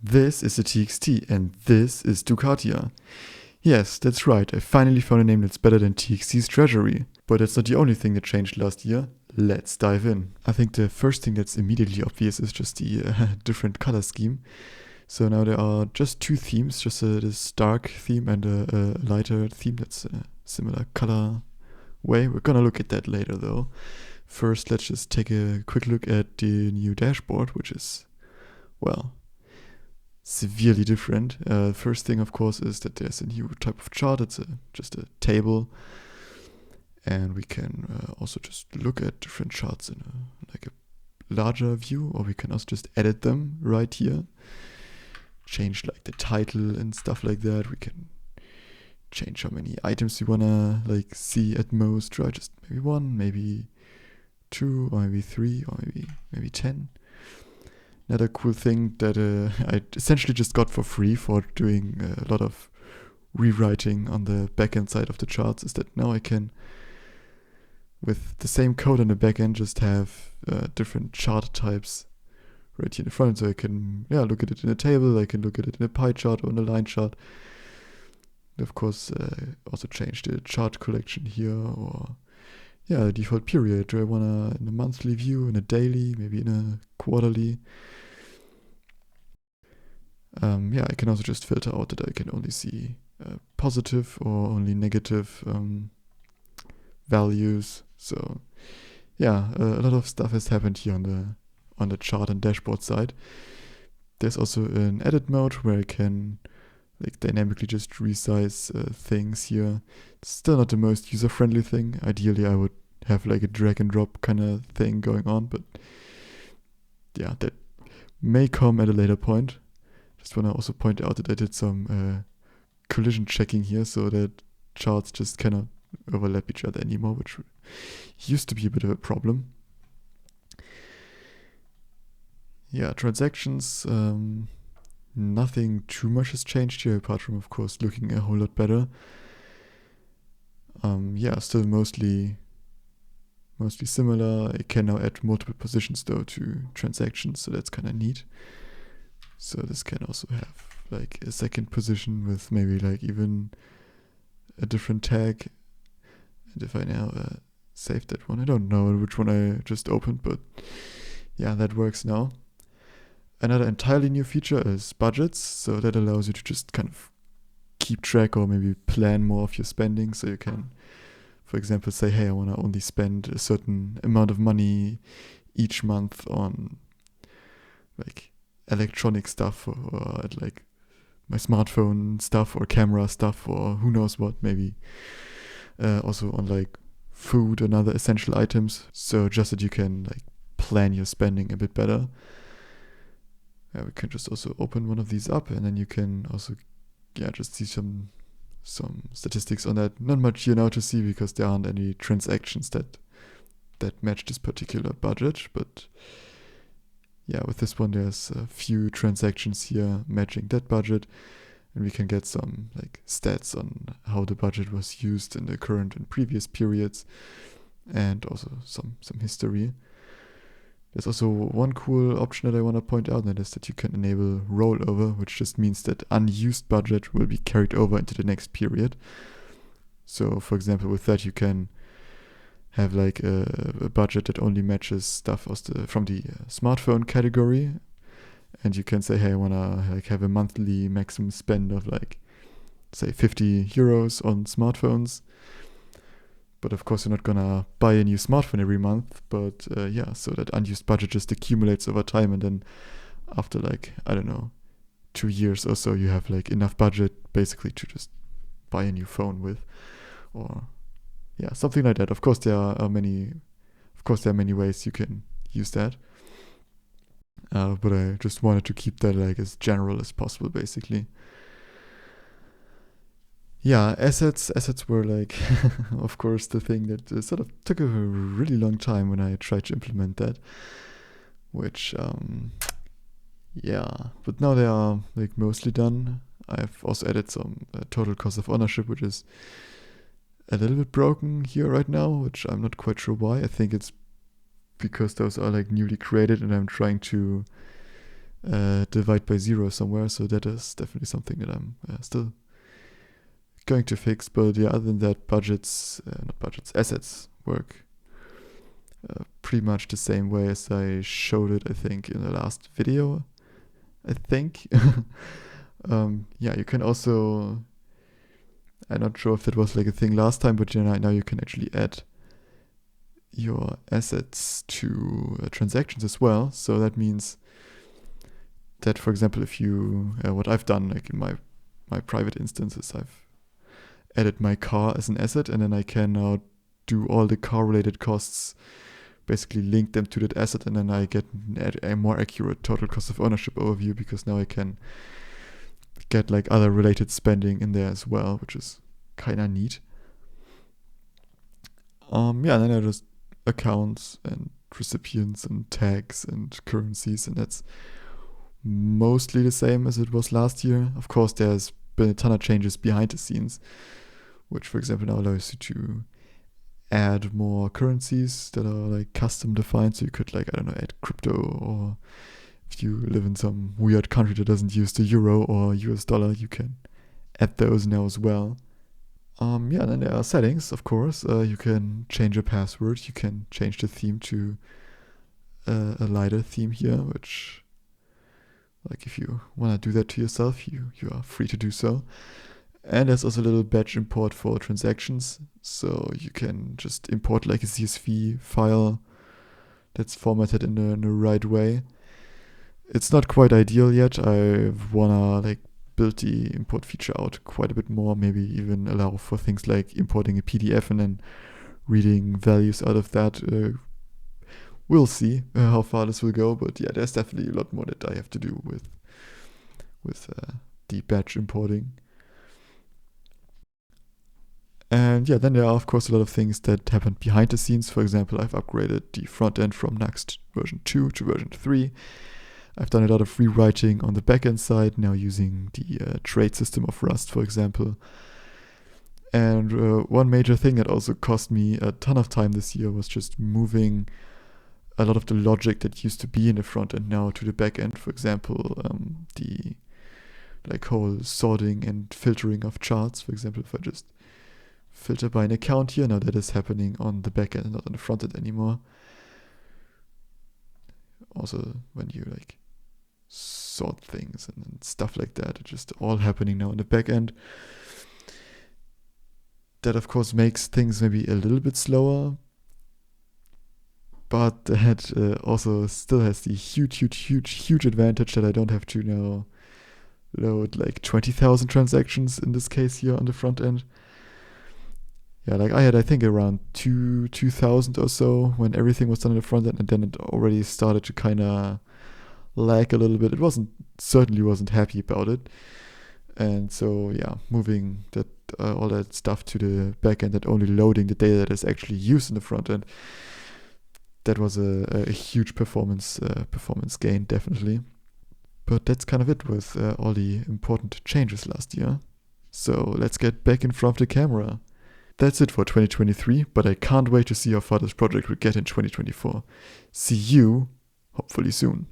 This is a TXT and this is Dukatia. Yes, that's right, I finally found a name that's better than TxTs Treasury. But that's not the only thing that changed last year. Let's dive in. I think the first thing that's immediately obvious is just the different color scheme. So now there are just two themes, just this dark theme and a lighter theme that's a similar color way. We're gonna look at that later though. First, let's just take a quick look at the new dashboard, which is, well, severely different. First thing, of course, is that there's a new type of chart. It's just a table, and we can also just look at different charts in a larger view, or we can also just edit them right here. Change like the title and stuff like that. We can change how many items we wanna see at most. Right, just maybe one, maybe two, or maybe three, or maybe 10. Another cool thing that I essentially just got for free for doing a lot of rewriting on the backend side of the charts is that now I can, with the same code on the backend, just have different chart types right here in the front. So I can look at it in a table, I can look at it in a pie chart or in a line chart. Of course, also change the chart collection here, or the default period. Do I want in a monthly view, in a daily, maybe in a quarterly? I can also just filter out that I can only see positive or only negative values. So a lot of stuff has happened here on the chart and dashboard side. There's also an edit mode where I can dynamically just resize things here. It's still not the most user-friendly thing. Ideally, I would have a drag and drop kind of thing going on, but that may come at a later point. Just want to also point out that I did some collision checking here so that charts just cannot overlap each other anymore, which used to be a bit of a problem. Transactions, nothing too much has changed here apart from, of course, looking a whole lot better. Still mostly similar. I can now add multiple positions though to transactions, so that's kind of neat. So this can also have a second position with maybe even a different tag. And if I now save that one, I don't know which one I just opened, but that works now. Another entirely new feature is budgets. So that allows you to just kind of keep track or maybe plan more of your spending. So you can, for example, say, hey, I want to only spend a certain amount of money each month on electronic stuff or my smartphone stuff or camera stuff or who knows what, maybe also on food and other essential items. So just that you can plan your spending a bit better. We can just also open one of these up, and then you can also just see some statistics on that. Not much here now to see because there aren't any transactions that match this particular budget, but with this one there's a few transactions here matching that budget, and we can get some stats on how the budget was used in the current and previous periods, and also some history. There's also one cool option that I want to point out, and that is that you can enable rollover, which just means that unused budget will be carried over into the next period. So for example, with that you can have a budget that only matches stuff from the smartphone category, and you can say, hey, I want to have a monthly maximum spend of say 50 euros on smartphones. But of course, you're not gonna buy a new smartphone every month. But so that unused budget just accumulates over time, and then after 2 years or so, you have enough budget basically to just buy a new phone with, or something like that. Of course, there are many ways you can use that. But I just wanted to keep that as general as possible, basically. Assets were of course, the thing that sort of took a really long time when I tried to implement that, which, but now they are mostly done. I've also added some total cost of ownership, which is a little bit broken here right now, which I'm not quite sure why. I think it's because those are newly created, and I'm trying to divide by 0 somewhere. So that is definitely something that I'm still going to fix. But yeah, other than that, assets work pretty much the same way as I showed it, I think, in the last video. I think. Yeah, you can also, I'm not sure if that was like a thing last time, but now you can actually add your assets to transactions as well. So that means that, for example, if you, what I've done, like in my private instances, I've added my car as an asset, and then I can now do all the car related costs, basically link them to that asset, and then I get a more accurate total cost of ownership overview, because now I can get like other related spending in there as well, which is kind of neat. Yeah, and then there are just accounts and recipients and tags and currencies, and that's mostly the same as it was last year. Of course, there's been a ton of changes behind the scenes, which, for example, now allows you to add more currencies that are like custom defined. So you could, like, I don't know, add crypto, or if you live in some weird country that doesn't use the euro or US dollar, you can add those now as well. Yeah, then there are settings, of course. You can change your password. You can change the theme to a lighter theme here, which, like, if you want to do that to yourself, you are free to do so. And there's also a little batch import for transactions. So you can just import like a CSV file that's formatted in the right way. It's not quite ideal yet. I wanna like build the import feature out quite a bit more, maybe even allow for things like importing a PDF and then reading values out of that. We'll see how far this will go, but yeah, there's definitely a lot more that I have to do with the batch importing. And yeah, then there are, of course, a lot of things that happened behind the scenes. For example, I've upgraded the front end from Next version 2 to version 3. I've done a lot of rewriting on the backend side, now using the trade system of Rust, for example. And one major thing that also cost me a ton of time this year was just moving a lot of the logic that used to be in the front end now to the back end. For example, the like whole sorting and filtering of charts. For example, if I just filter by an account here, now that is happening on the back end, not on the front end anymore. Also, when you like sort things and stuff like that, it's just all happening now on the back end. That, of course, makes things maybe a little bit slower, but that also still has the huge advantage that I don't have to now load like 20,000 transactions in this case here on the front end. Yeah, like I had, I think, around 2,000 or so when everything was done in the front end, and then it already started to kind of lag a little bit. It certainly wasn't happy about it. And so, yeah, moving that all that stuff to the back end and only loading the data that is actually used in the front end, that was a huge performance gain, definitely. But that's kind of it with all the important changes last year. So let's get back in front of the camera. That's it for 2023, but I can't wait to see how far this project will get in 2024. See you, hopefully soon.